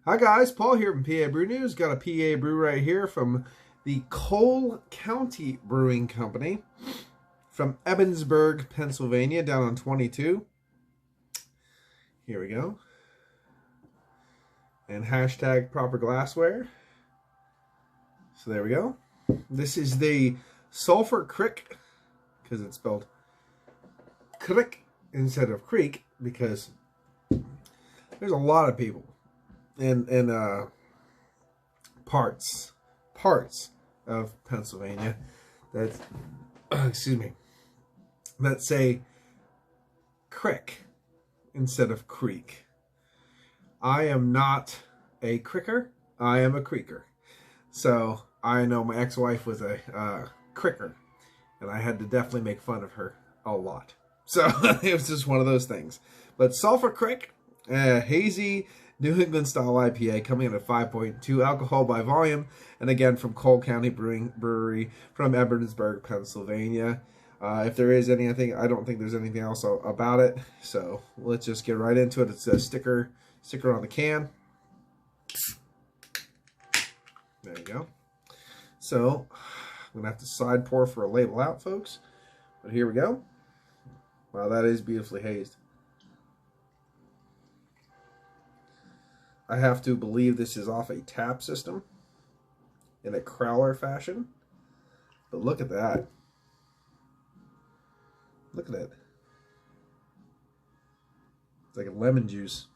Hi guys, Paul here from PA Brew News. Got a PA brew right here from the Cole County Brewing Company from Ebensburg, Pennsylvania, down on 22. Here we go. And hashtag proper glassware. So there we go. This is the Sulphur Crick, because it's spelled Crick instead of Creek, because there's a lot of people in parts of Pennsylvania that excuse me, that say Crick instead of Creek. I am not a Cricker, I am a Creeker. So I know my ex-wife was a Cricker, and I had to definitely make fun of her a lot. So it was just one of those things. But Sulphur Crick, hazy New England style IPA, coming in at 5.2 alcohol by volume, and again from Cole County Brewery from Ebensburg, Pennsylvania. If there is anything, I don't think there's anything else about it. So let's just get right into it. It's a sticker on the can. There you go. So I'm gonna have to side pour for a label out, folks. But here we go. Wow, that is beautifully hazed. I have to believe this is off a tap system in a crowler fashion. But look at that. Look at that. It's like a lemon juice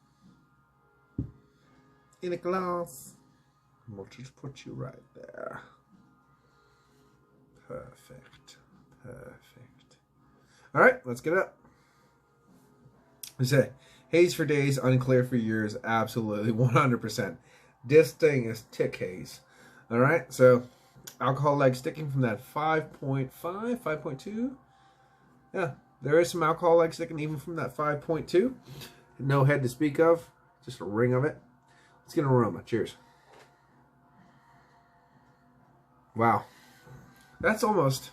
in a glass. We'll just put you right there. Perfect. Perfect. All right, let's get up. We say, haze for days, unclear for years, absolutely, 100%. This thing is tick haze. All right, so alcohol leg sticking from that 5.5, 5.2. Yeah, there is some alcohol leg sticking even from that 5.2. No head to speak of, just a ring of it. Let's get an aroma. Cheers. Wow. That's almost,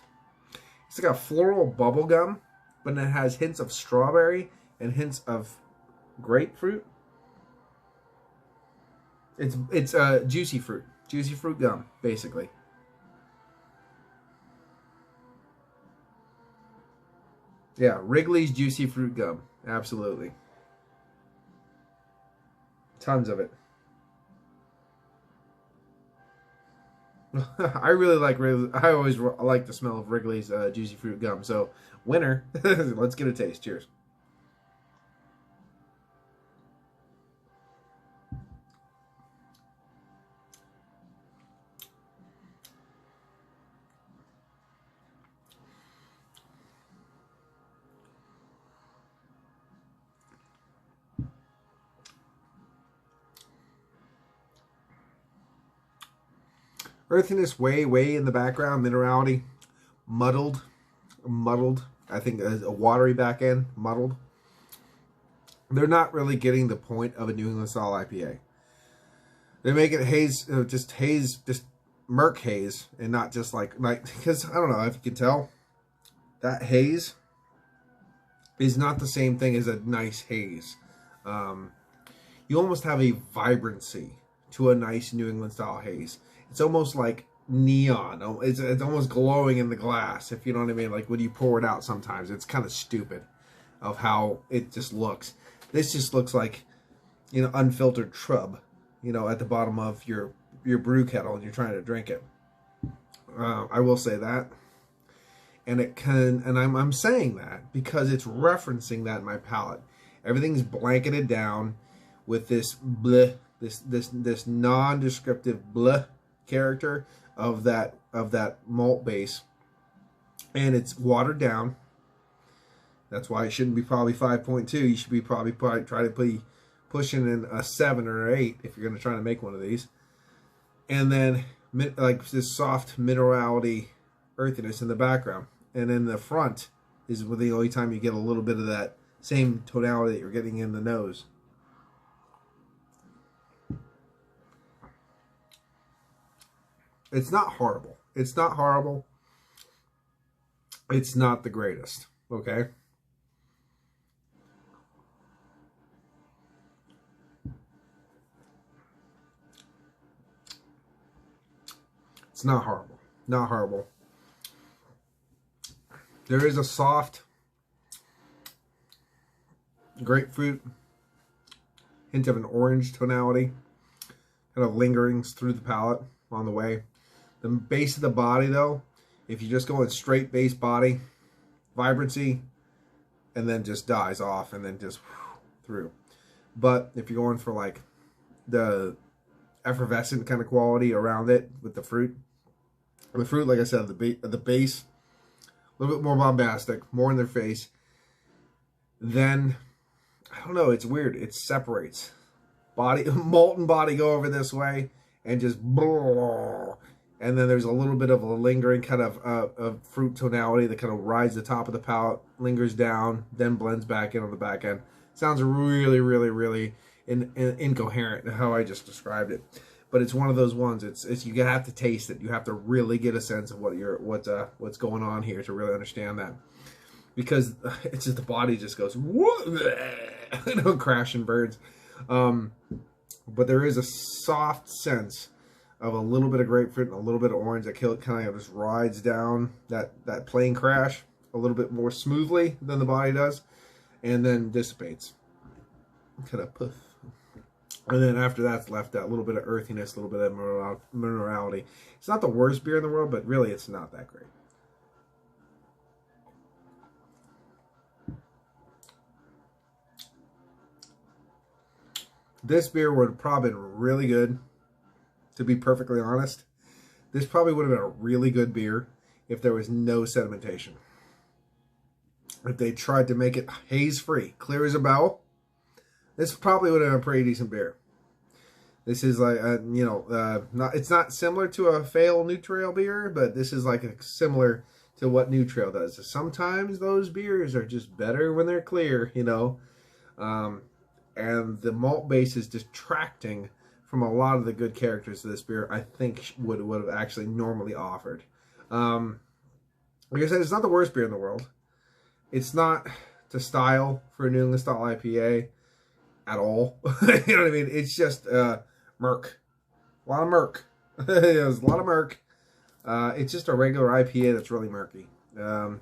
it's like a floral bubble gum, but it has hints of strawberry and hints of grapefruit. It's juicy fruit gum, basically. Yeah, Wrigley's juicy fruit gum, absolutely. Tons of it. I really like Wrigley. I always like the smell of Wrigley's juicy fruit gum. So, winner. Let's get a taste. Cheers. Earthiness way in the background. Minerality, muddled. I think a watery back end, muddled. They're not really getting the point of a New England style IPA. They make it haze, just murk haze, and not just like because I don't know if you can tell that haze is not the same thing as a nice haze. You almost have a vibrancy to a nice New England style haze. It's almost like neon. It's almost glowing in the glass, if you know what I mean. Like when you pour it out sometimes, it's kind of stupid of how it just looks. This just looks like, you know, unfiltered shrub, you know, at the bottom of your brew kettle and you're trying to drink it. I will say that. And I'm saying that because it's referencing that in my palate. Everything's blanketed down with this bleh, this non-descriptive bleh character of that malt base, and it's watered down. That's why it shouldn't be probably 5.2. You should be probably try to be pushing in a 7 or 8 if you're going to try to make one of these. And then like this soft minerality earthiness in the background, and then the front is the only time you get a little bit of that same tonality that you're getting in the nose. It's not horrible. It's not horrible. It's not the greatest. Okay? It's not horrible. Not horrible. There is a soft grapefruit, hint of an orange tonality, kind of lingering through the palate on the way. The base of the body, though, if you just go in straight base body, vibrancy, and then just dies off and then just through. But if you're going for like the effervescent kind of quality around it with the fruit, like I said, the base, a little bit more bombastic, more in their face, then I don't know, it's weird. It separates. Molten body go over this way and just blah, and then there's a little bit of a lingering kind of fruit tonality that kind of rides the top of the palate, lingers down, then blends back in on the back end. Sounds really, really, really incoherent how I just described it, but it's one of those ones. It's you have to taste it. You have to really get a sense of what's going on here to really understand that, because it's just the body just goes crash and burns. But there is a soft sense of a little bit of grapefruit and a little bit of orange that kind of just rides down that plane crash a little bit more smoothly than the body does, and then dissipates. Kind of poof. And then after that's left that little bit of earthiness, a little bit of minerality. It's not the worst beer in the world, but really it's not that great. This beer would have probably been really good, to be perfectly honest. This probably would have been a really good beer if there was no sedimentation. If they tried to make it haze-free, clear as a bell, this probably would have been a pretty decent beer. This is like, it's not similar to a Fail New Trail beer, but this is like similar to what New Trail does. Sometimes those beers are just better when they're clear, and the malt base is detracting from a lot of the good characters of this beer, I think would have actually normally offered. Like I said, it's not the worst beer in the world. It's not to style for a New England style IPA at all. You know what I mean? It's just murk. A lot of murk. There's a lot of murk. It's just a regular IPA that's really murky. And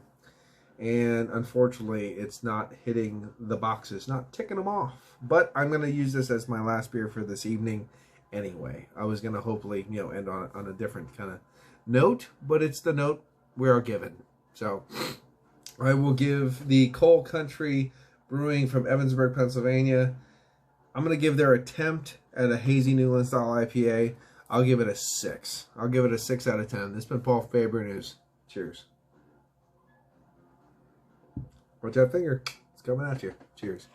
unfortunately, it's not hitting the boxes, not ticking them off. But I'm going to use this as my last beer for this evening anyway. I was going to hopefully, end on a different kind of note, but it's the note we are given. So I will give the Coal Country Brewing from Evansburg, Pennsylvania, I'm going to give their attempt at a hazy New England style IPA, I'll give it a 6. I'll give it a 6 out of 10. This has been Paul from PABrewNews. Cheers. Watch that finger. It's coming at you. Cheers.